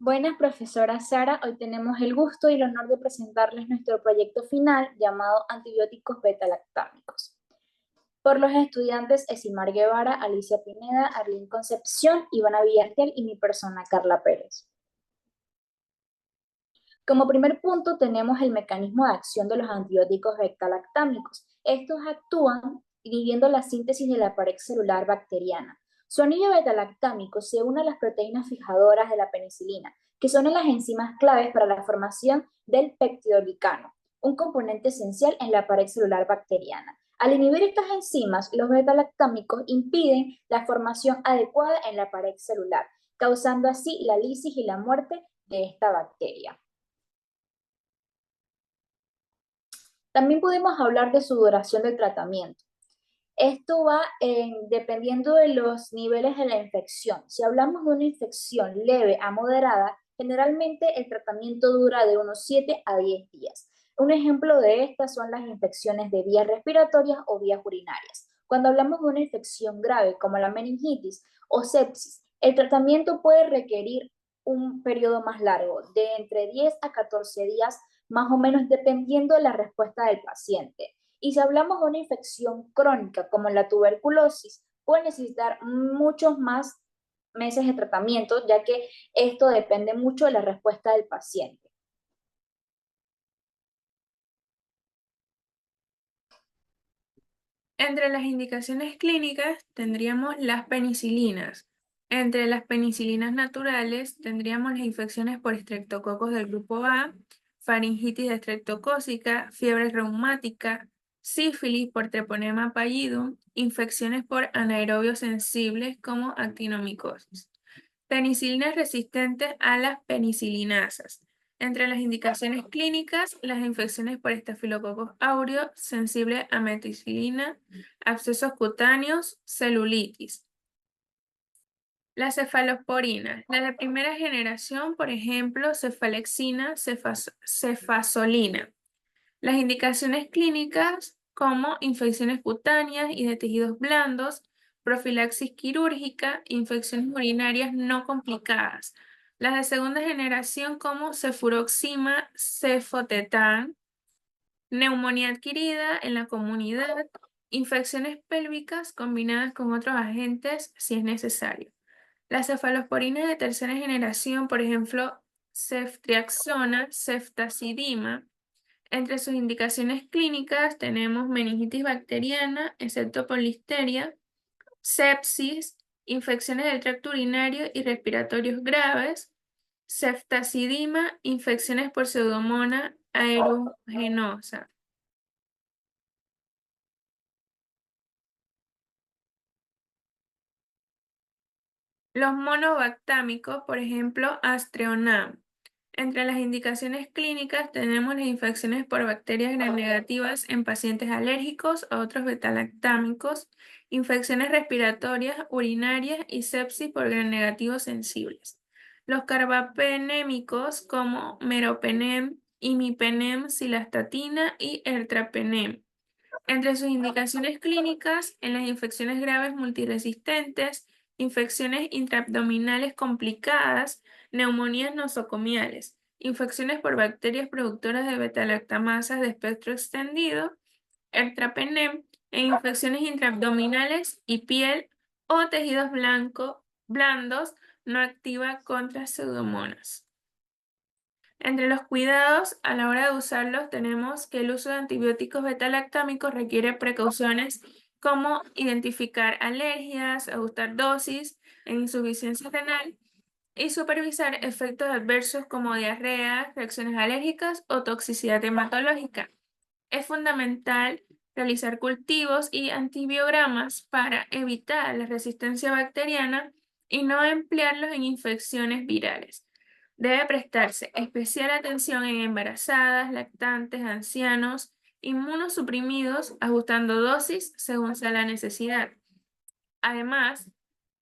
Buenas, profesora Sara. Hoy tenemos el gusto y el honor de presentarles nuestro proyecto final llamado Antibióticos beta-lactámicos. Por los estudiantes Esimar Guevara, Alicia Pineda, Arlene Concepción, Ivana Villarreal y mi persona Carla Pérez. Como primer punto tenemos el mecanismo de acción de los antibióticos beta-lactámicos. Estos actúan inhibiendo la síntesis de la pared celular bacteriana. Su anillo beta-lactámico se une a las proteínas fijadoras de la penicilina, que son las enzimas claves para la formación del peptidoglicano, un componente esencial en la pared celular bacteriana. Al inhibir estas enzimas, los beta-lactámicos impiden la formación adecuada en la pared celular, causando así la lisis y la muerte de esta bacteria. También podemos hablar de su duración de tratamiento. Esto va dependiendo de los niveles de la infección. Si hablamos de una infección leve a moderada, generalmente el tratamiento dura de unos 7 a 10 días. Un ejemplo de estas son las infecciones de vías respiratorias o vías urinarias. Cuando hablamos de una infección grave como la meningitis o sepsis, el tratamiento puede requerir un periodo más largo, de entre 10 a 14 días, más o menos dependiendo de la respuesta del paciente. Y si hablamos de una infección crónica como la tuberculosis, puede necesitar muchos más meses de tratamiento, ya que esto depende mucho de la respuesta del paciente. Entre las indicaciones clínicas tendríamos las penicilinas. Entre las penicilinas naturales tendríamos las infecciones por estreptococos del grupo A, faringitis estreptocócica, fiebre reumática, sífilis por treponema pallidum, infecciones por anaerobios sensibles como actinomicosis. Penicilinas resistentes a las penicilinasas. Entre las indicaciones clínicas, las infecciones por Staphylococcus aureus, sensible a meticilina, abscesos cutáneos, celulitis. Las cefalosporinas. Las de primera generación, por ejemplo, cefalexina, cefasolina. Las indicaciones clínicas como infecciones cutáneas y de tejidos blandos, profilaxis quirúrgica, infecciones urinarias no complicadas. Las de segunda generación como cefuroxima, cefotetán, neumonía adquirida en la comunidad, infecciones pélvicas combinadas con otros agentes si es necesario. Las cefalosporinas de tercera generación, por ejemplo, ceftriaxona, ceftazidima. Entre sus indicaciones clínicas tenemos meningitis bacteriana, excepto por listeria, sepsis, infecciones del tracto urinario y respiratorios graves, ceftazidima, infecciones por Pseudomonas aeruginosa. Los monobactámicos, por ejemplo, Astreonam. Entre las indicaciones clínicas tenemos las infecciones por bacterias gram-negativas en pacientes alérgicos a otros betalactámicos, infecciones respiratorias, urinarias y sepsis por gram-negativos sensibles. Los carbapenémicos como meropenem, imipenem, cilastatina y ertrapenem. Entre sus indicaciones clínicas, en las infecciones graves multiresistentes, infecciones intraabdominales complicadas, neumonías nosocomiales, infecciones por bacterias productoras de betalactamasas de espectro extendido, ertrapenem, e infecciones intraabdominales y piel o tejidos blandos no activa contra pseudomonas. Entre los cuidados a la hora de usarlos tenemos que el uso de antibióticos beta-lactámicos requiere precauciones como identificar alergias, ajustar dosis en insuficiencia renal y supervisar efectos adversos como diarrea, reacciones alérgicas o toxicidad hematológica. Es fundamental realizar cultivos y antibiogramas para evitar la resistencia bacteriana y no emplearlos en infecciones virales. Debe prestarse especial atención en embarazadas, lactantes, ancianos, inmunosuprimidos, ajustando dosis según sea la necesidad. Además,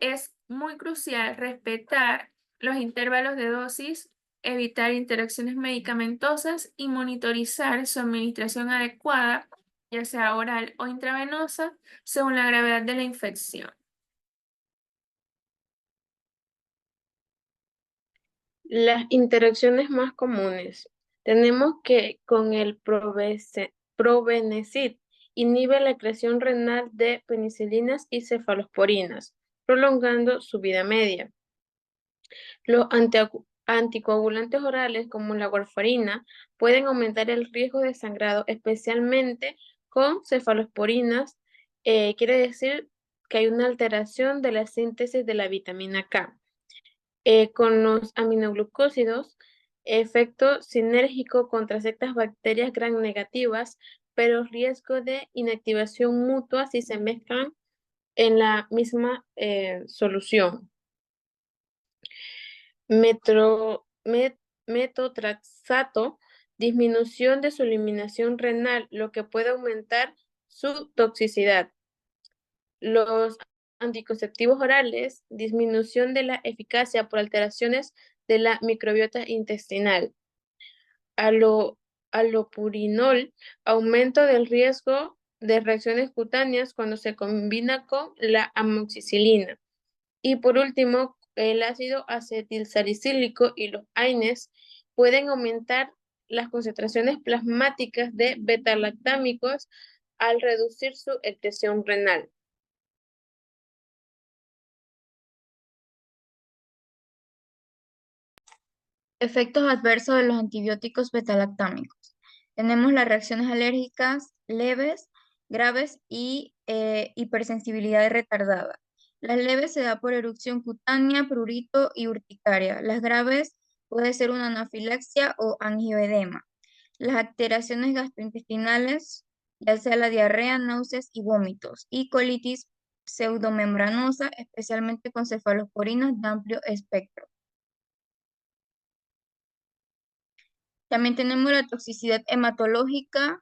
es muy crucial respetar los intervalos de dosis, evitar interacciones medicamentosas y monitorizar su administración adecuada, ya sea oral o intravenosa, según la gravedad de la infección. Las interacciones más comunes. Tenemos que con el probenecid inhibe la creación renal de penicilinas y cefalosporinas, prolongando su vida media. Los anticoagulantes orales, como la warfarina, pueden aumentar el riesgo de sangrado, especialmente con cefalosporinas. Quiere decir que hay una alteración de la síntesis de la vitamina K. Con los aminoglucósidos, efecto sinérgico contra ciertas bacterias gram negativas, pero riesgo de inactivación mutua si se mezclan en la misma solución. Metotrexato, disminución de su eliminación renal, lo que puede aumentar su toxicidad. Los anticonceptivos orales, disminución de la eficacia por alteraciones de la microbiota intestinal. Alo- Allopurinol, aumento del riesgo de reacciones cutáneas cuando se combina con la amoxicilina. Y por último, el ácido acetilsalicílico y los AINES pueden aumentar las concentraciones plasmáticas de beta-lactámicos al reducir su excreción renal. Efectos adversos de los antibióticos betalactámicos. Tenemos las reacciones alérgicas leves, graves y hipersensibilidad retardada. Las leves se da por erupción cutánea, prurito y urticaria. Las graves puede ser una anafilaxia o angioedema. Las alteraciones gastrointestinales, ya sea la diarrea, náuseas y vómitos. Y colitis pseudomembranosa, especialmente con cefalosporinas de amplio espectro. También tenemos la toxicidad hematológica,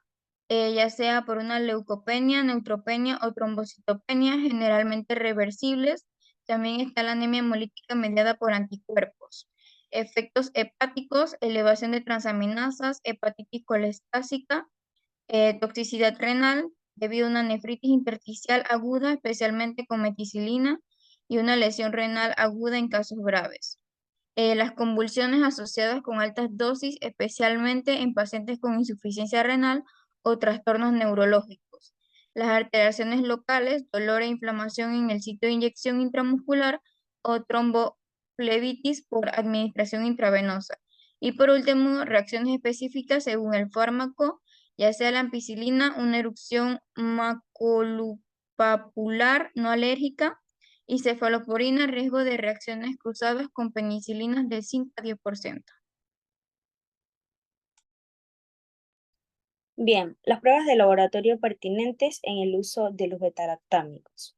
ya sea por una leucopenia, neutropenia o trombocitopenia, generalmente reversibles. También está la anemia hemolítica mediada por anticuerpos. Efectos hepáticos, elevación de transaminasas, hepatitis colestásica, toxicidad renal debido a una nefritis intersticial aguda, especialmente con meticilina, y una lesión renal aguda en casos graves. Las convulsiones asociadas con altas dosis, especialmente en pacientes con insuficiencia renal o trastornos neurológicos. Las alteraciones locales, dolor e inflamación en el sitio de inyección intramuscular o tromboflebitis por administración intravenosa. Y por último, reacciones específicas según el fármaco, ya sea la ampicilina, una erupción maculopapular no alérgica, y cefalosporina, riesgo de reacciones cruzadas con penicilinas del 5 a 10%. Bien, las pruebas de laboratorio pertinentes en el uso de los betalactámicos.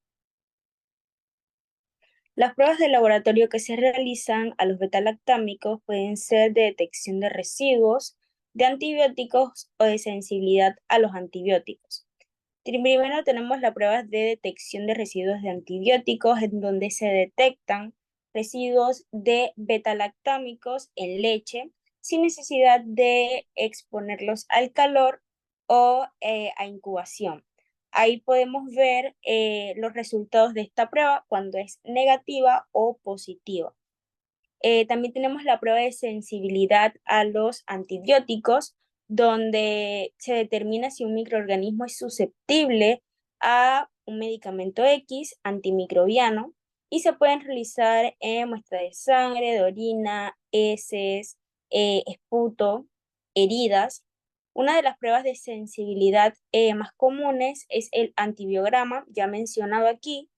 Las pruebas de laboratorio que se realizan a los betalactámicos pueden ser de detección de residuos, de antibióticos o de sensibilidad a los antibióticos. Primero tenemos las pruebas de detección de residuos de antibióticos, en donde se detectan residuos de betalactámicos en leche sin necesidad de exponerlos al calor o a incubación. Ahí podemos ver los resultados de esta prueba cuando es negativa o positiva. También tenemos la prueba de sensibilidad a los antibióticos, donde se determina si un microorganismo es susceptible a un medicamento X antimicrobiano y se pueden realizar muestras de sangre, de orina, heces, esputo, heridas. Una de las pruebas de sensibilidad más comunes es el antibiograma, ya mencionado aquí,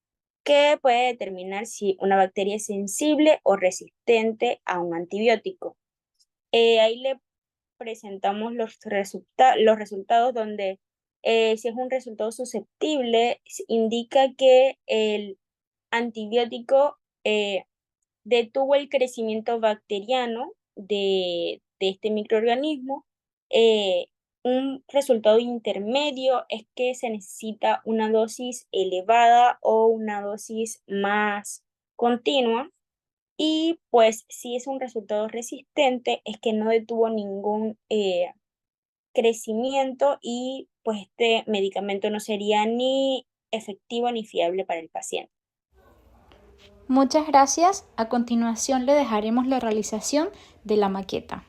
que puede determinar si una bacteria es sensible o resistente a un antibiótico. Ahí le presentamos los resultados donde si es un resultado susceptible, indica que el antibiótico detuvo el crecimiento bacteriano de este microorganismo. Un resultado intermedio es que se necesita una dosis elevada o una dosis más continua. Y pues si es un resultado resistente, es que no detuvo ningún crecimiento y pues este medicamento no sería ni efectivo ni fiable para el paciente. Muchas gracias. A continuación le dejaremos la realización de la maqueta.